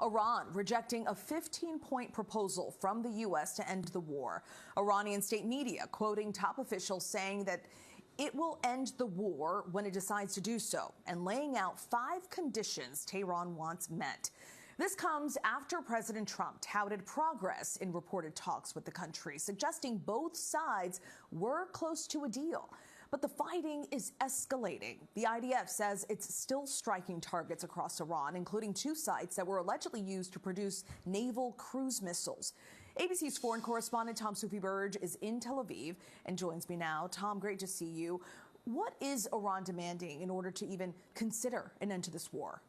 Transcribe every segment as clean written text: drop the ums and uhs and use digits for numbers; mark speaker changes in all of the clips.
Speaker 1: Iran rejecting a 15-point proposal from the U.S. to end the war. Iranian state media quoting top officials saying that it will end the war when it decides to do so, and laying out 5 conditions Tehran wants met. This comes after President Trump touted progress in reported talks with the country, suggesting both sides were close to a deal. But the fighting is escalating. The IDF says it's still striking targets across Iran, including 2 sites that were allegedly used to produce naval cruise missiles. ABC's foreign correspondent Tom Soufi-Burge is in Tel Aviv and joins me now. Tom, great to see you. What is Iran demanding in order to even consider an end to this war?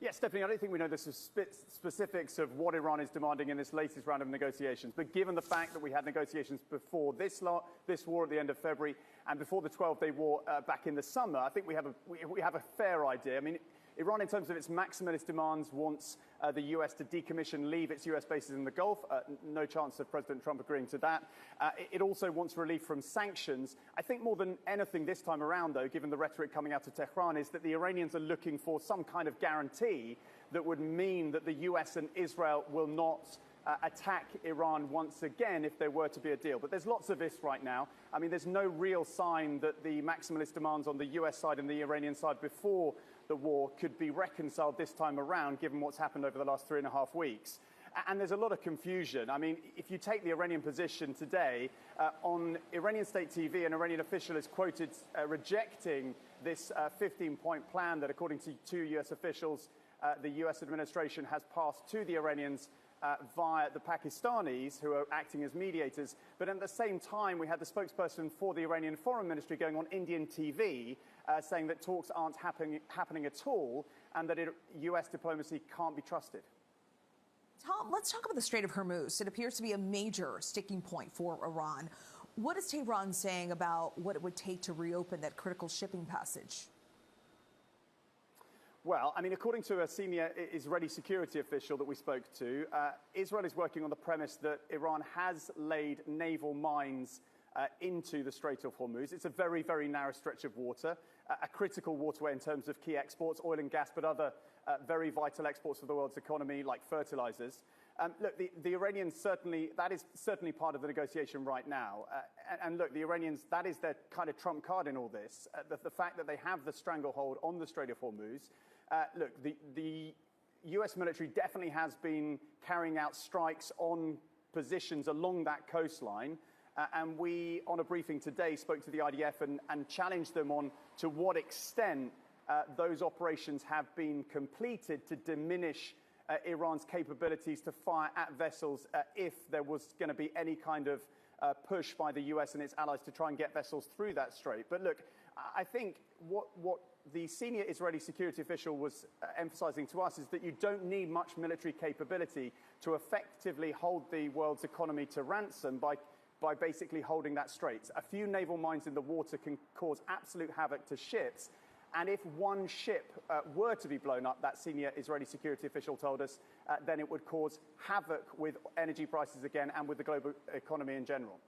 Speaker 2: Yes, Stephanie, I don't think we know the specifics of what Iran is demanding in this latest round of negotiations. But given the fact that we had negotiations before this war at the end of February and before the 12-day war back in the summer, I think we have a fair idea. I mean, Iran, in terms of its maximalist demands, wants the U.S. to decommission, leave its U.S. bases in the Gulf. No chance of President Trump agreeing to that. It also wants relief from sanctions. I think more than anything this time around, though, given the rhetoric coming out of Tehran, is that the Iranians are looking for some kind of guarantee that would mean that the U.S. and Israel will not attack Iran once again if there were to be a deal. But there's lots of ifs right now. I mean, there's no real sign that the maximalist demands on the U.S. side and the Iranian side before the war could be reconciled this time around, given what's happened over the last 3.5 weeks. And there's a lot of confusion. I mean, if you take the Iranian position today, on Iranian state TV, an Iranian official is quoted rejecting this 15-point plan that, according to 2 U.S. officials, the U.S. administration has passed to the Iranians via the Pakistanis, who are acting as mediators. But at the same time, we had the spokesperson for the Iranian Foreign Ministry going on Indian TV, saying that talks aren't happening at all, and that U.S. diplomacy can't be trusted.
Speaker 1: Tom, let's talk about the Strait of Hormuz. It appears to be a major sticking point for Iran. What is Tehran saying about what it would take to reopen that critical shipping passage?
Speaker 2: Well, I mean, according to a senior Israeli security official that we spoke to, Israel is working on the premise that Iran has laid naval mines into the Strait of Hormuz. It's a very, very narrow stretch of water, a critical waterway in terms of key exports, oil and gas, but other very vital exports for the world's economy, like fertilizers. Look, the Iranians that is certainly part of the negotiation right now. And look, the Iranians, that is their kind of trump card in all this. The fact that they have the stranglehold on the Strait of Hormuz. Look, the US military definitely has been carrying out strikes on positions along that coastline. And we, on a briefing today, spoke to the IDF and challenged them on to what extent those operations have been completed to diminish Iran's capabilities to fire at vessels if there was going to be any kind of push by the US and its allies to try and get vessels through that strait. But look, I think what the senior Israeli security official was emphasizing to us is that you don't need much military capability to effectively hold the world's economy to ransom by basically holding that strait. A few naval mines in the water can cause absolute havoc to ships. And if one ship were to be blown up, that senior Israeli security official told us, then it would cause havoc with energy prices again and with the global economy in general.